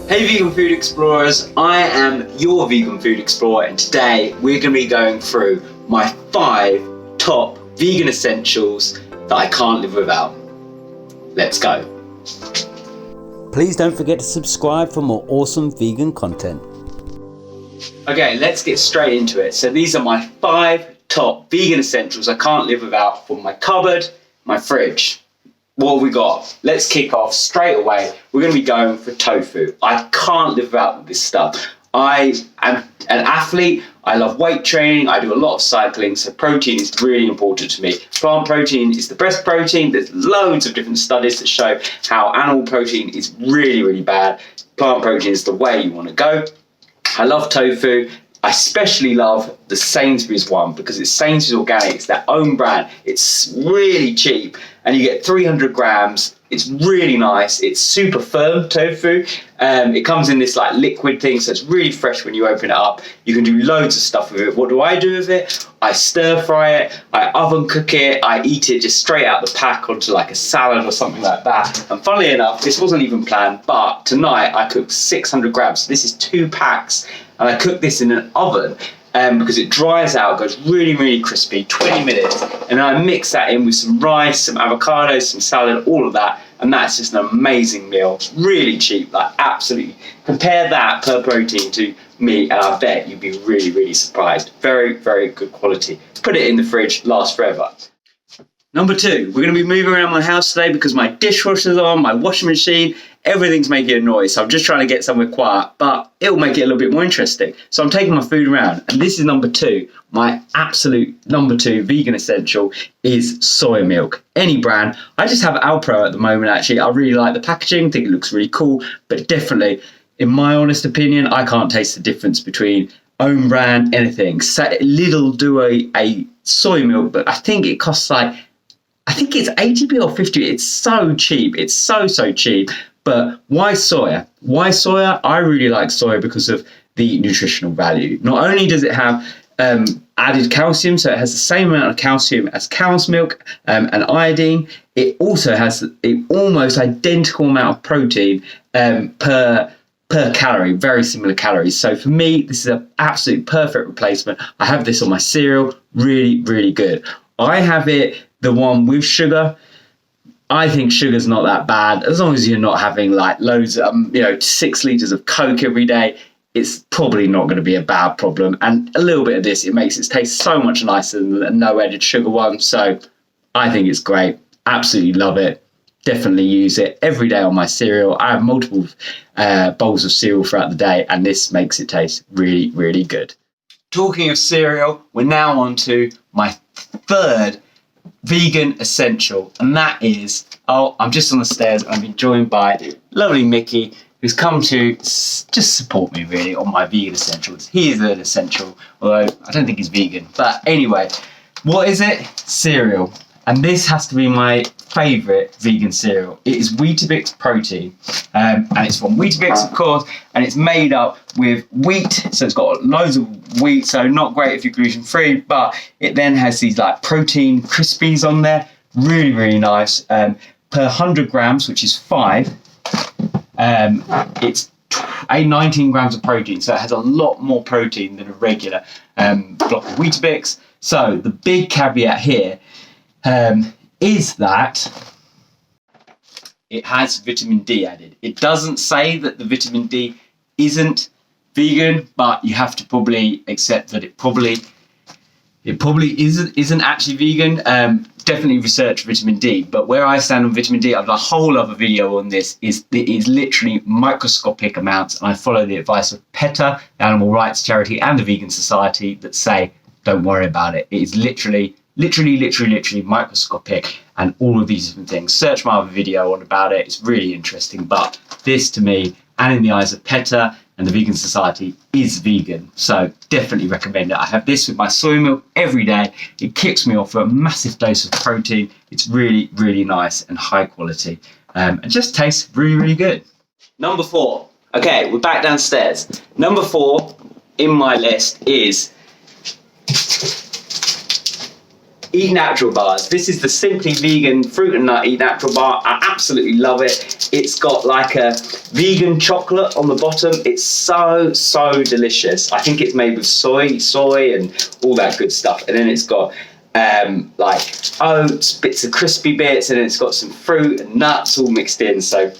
Hey vegan food explorers, I am your vegan food explorer, and today we're going to be going through my 5 top vegan essentials that I can't live without. Let's go. Please don't forget to subscribe for more awesome vegan content. Okay, let's get straight into it. So these are my 5 top vegan essentials I can't live without from my cupboard, my fridge. What have we got? Let's kick off straight away. We're going to be going for tofu. I can't live without this stuff. I am an athlete. I love weight training. I do a lot of cycling, so protein is really important to me. Plant protein is the best protein. There's loads of different studies that show how animal protein is really, really bad. Plant protein is the way you want to go. I love tofu. I especially love the Sainsbury's one because it's Sainsbury's organic. It's their own brand. It's really cheap and you get 300 grams. It's really nice. It's super firm tofu. It comes in this like liquid thing, so it's really fresh when you open it up. You can do loads of stuff with it. What do I do with it? I stir fry it, I oven cook it, I eat it just straight out the pack onto like a salad or something like that. And funnily enough, this wasn't even planned, but tonight I cooked 600 grams. So this is 2 packs. And I cook this in an oven because it dries out, goes really, really crispy, 20 minutes. And then I mix that in with some rice, some avocados, some salad, all of that. And that's just an amazing meal. It's really cheap, like absolutely. Compare that per protein to meat and I bet you'd be really, really surprised. Very, very good quality. Put it in the fridge, lasts forever. Number 2, we're going to be moving around my house today because my dishwasher's on, my washing machine, everything's making a noise. So I'm just trying to get somewhere quiet, but it'll make it a little bit more interesting. So I'm taking my food around, and this is number 2. My absolute number 2 vegan essential is soy milk. Any brand. I just have Alpro at the moment, actually. I really like the packaging, think it looks really cool, but definitely, in my honest opinion, I can't taste the difference between own brand, anything. So Lidl do a soy milk, but I think it costs like, I think it's 80p or 50. It's so cheap. It's so cheap. But why soya? Why soya? I really like soya because of the nutritional value. Not only does it have added calcium, so it has the same amount of calcium as cow's milk and iodine. It also has an almost identical amount of protein per calorie, very similar calories. So for me, this is an absolute perfect replacement. I have this on my cereal, really, really good. I have it, the one with sugar. I think sugar's not that bad as long as you're not having like loads of 6 litres of Coke every day. It's probably not going to be a bad problem. And a little bit of this, it makes it taste so much nicer than the no added sugar one. So I think it's great. Absolutely love it. Definitely use it every day on my cereal. I have multiple bowls of cereal throughout the day, and this makes it taste really, really good. Talking of cereal, we're now on to my 3rd vegan essential, and that is, I'm just on the stairs. I'm being joined by lovely Mickey, who's come to just support me really on my vegan essentials. He is an essential, although I don't think he's vegan. But anyway, what is it? Cereal. And this has to be my favourite vegan cereal. It is Weetabix protein, and it's from Weetabix, of course, and it's made up with wheat, so it's got loads of wheat, so not great if you're gluten-free, but it then has these like protein crispies on there, really, really nice. Per 100 grams, which is 5, it's 19 grams of protein, so it has a lot more protein than a regular block of Weetabix. So the big caveat here is that it has vitamin D added. It doesn't say that the vitamin D isn't vegan, but you have to probably accept that it probably isn't actually vegan. Definitely research vitamin D, but where I stand on vitamin D, I have a whole other video on this. It is literally microscopic amounts, and I follow the advice of PETA, the animal rights charity, and the Vegan Society that say don't worry about it. It is literally microscopic, and all of these different things. Search my other video on about it. It's really interesting, but this to me, and in the eyes of PETA and the Vegan Society, is vegan. So definitely recommend it. I have this with my soy milk every day. It kicks me off for a massive dose of protein. It's really, really nice and high quality. It just tastes really, really good. Number 4. Okay, we're back downstairs. Number 4 in my list is Eat Natural bars. This is the Simply Vegan Fruit and Nut Eat Natural bar. I absolutely love it. It's got like a vegan chocolate on the bottom. It's so delicious. I think it's made with soy and all that good stuff. And then it's got like oats, bits of crispy bits, and then it's got some fruit and nuts all mixed in. So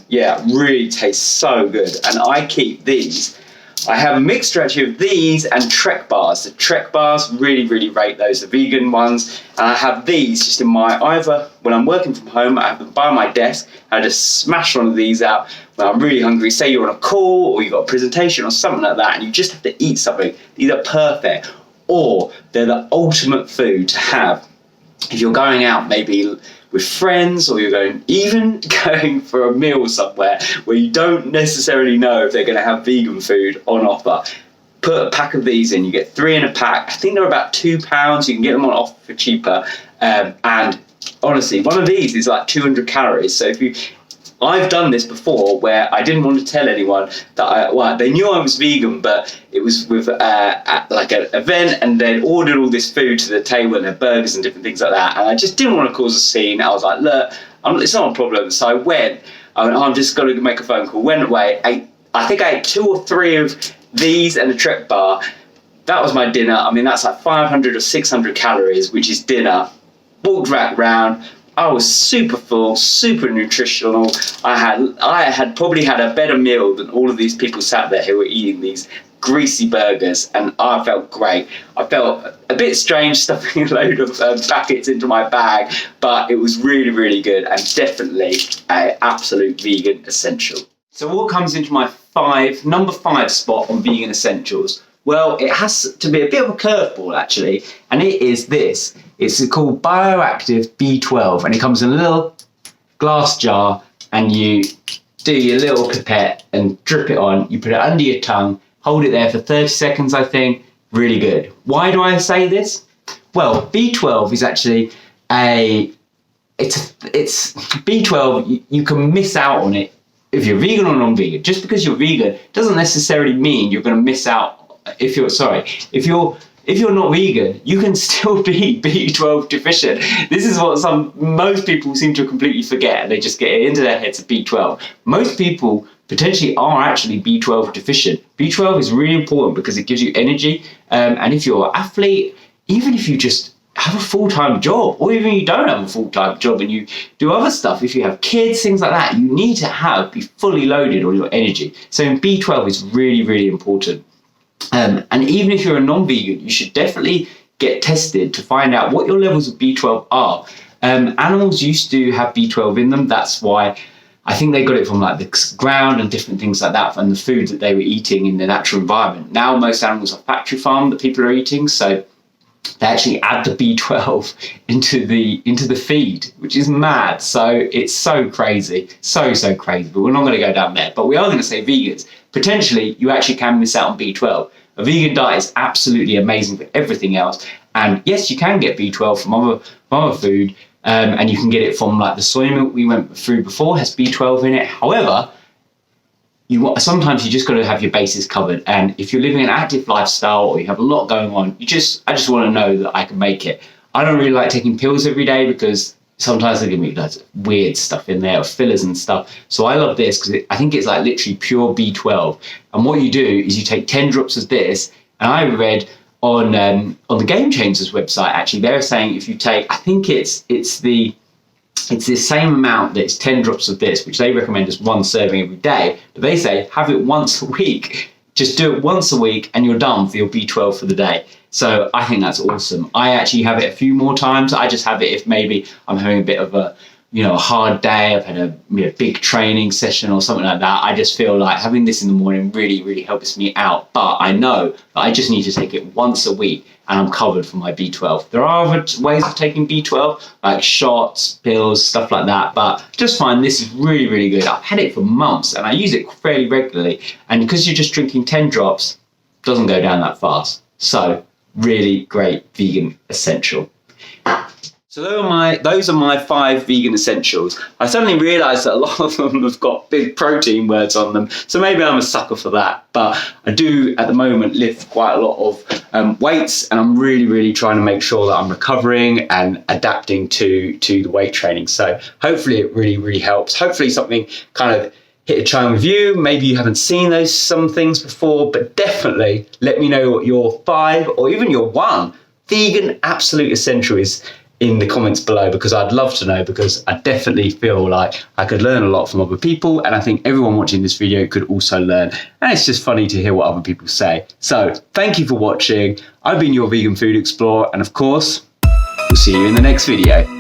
yeah, really tastes so good. And I keep these. I have a mixture actually of these and Trek bars. The Trek bars, really rate those, the vegan ones. And I have these just in my, either when I'm working from home, I have them by my desk, and I just smash one of these out when I'm really hungry. Say you're on a call or you've got a presentation or something like that, and you just have to eat something. These are perfect. Or they're the ultimate food to have if you're going out maybe with friends, or you're even going for a meal somewhere where you don't necessarily know if they're going to have vegan food on offer. Put a pack of these in. You get 3 in a pack. I think they're about £2. You can get them on offer for cheaper. And honestly, one of these is like 200 calories. So I've done this before where I didn't want to tell anyone that they knew I was vegan, but it was with like an event, and they'd ordered all this food to the table and their burgers and different things like that. And I just didn't want to cause a scene. I was like, look, it's not a problem. So I went, I'm just going to make a phone call. Went away, I think I ate 2 or 3 of these and a Trek bar. That was my dinner. I mean, that's like 500 or 600 calories, which is dinner. Walked back round. I was super full, super nutritional. I had probably had a better meal than all of these people sat there who were eating these greasy burgers, and I felt great. I felt a bit strange stuffing a load of packets into my bag, but it was really good, and definitely an absolute vegan essential. So what comes into my number 5 spot on vegan essentials? Well, it has to be a bit of a curveball actually, and it is this. It's called bioactive B12, and it comes in a little glass jar, and you do your little pipette and drip it on. You put it under your tongue, hold it there for 30 seconds, I think. Really good. Why do I say this? Well, B12 is actually it's B12, you can miss out on it if you're vegan or non-vegan. Just because you're vegan doesn't necessarily mean you're going to miss out. If you're not vegan, you can still be B12 deficient. This is what most people seem to completely forget, and they just get it into their heads of B12. Most people potentially are actually B12 deficient. B12 is really important because it gives you energy, and if you're an athlete, even if you just have a full-time job, or even you don't have a full-time job and you do other stuff, if you have kids, things like that, you need to be fully loaded on your energy. So B12 is really important. And even if you're a non-vegan, you should definitely get tested to find out what your levels of B12 are. Animals used to have B12 in them. That's why I think they got it from like the ground and different things like that, from the food that they were eating in the natural environment. Now most animals are factory farmed that people are eating, so they actually add the B12 into the feed, which is mad. So it's so crazy, so crazy. But we're not going to go down there. But we are going to say vegans. Potentially, you actually can miss out on B12. A vegan diet is absolutely amazing for everything else. And yes, you can get B12 from other food, and you can get it from like the soy milk we went through before, has B12 in it. However, sometimes you just got to have your bases covered. And if you're living an active lifestyle or you have a lot going on, I just want to know that I can make it. I don't really like taking pills every day because sometimes they give me loads of weird stuff in there, or fillers and stuff. So I love this because I think it's like literally pure B12. And what you do is you take 10 drops of this, and I read on the Game Changers website, actually, they're saying if you take, I think it's the same amount that's 10 drops of this, which they recommend as 1 serving every day. But they say have it once a week. Just do it once a week and you're done for your B12 for the day. So I think that's awesome. I actually have it a few more times. I just have it if maybe I'm having a bit of a hard day. I've had a big training session or something like that. I just feel like having this in the morning really helps me out. But I know that I just need to take it once a week and I'm covered for my B12. There are other ways of taking B12, like shots, pills, stuff like that. But just find this is really good. I've had it for months and I use it fairly regularly. And because you're just drinking 10 drops, it doesn't go down that fast. So really great vegan essential. So those are my 5 vegan essentials. I suddenly realised that a lot of them have got big protein words on them, so maybe I'm a sucker for that. But I do at the moment lift quite a lot of weights, and I'm really trying to make sure that I'm recovering and adapting to the weight training. So hopefully it really helps. Hopefully something kind of hit a chime with you. Maybe you haven't seen some things before, but definitely let me know what your 5 or even your 1 vegan absolute essential is in the comments below, because I'd love to know, because I definitely feel like I could learn a lot from other people, and I think everyone watching this video could also learn, and it's just funny to hear what other people say. So thank you for watching. I've been your Vegan Food Explorer, and of course, we'll see you in the next video.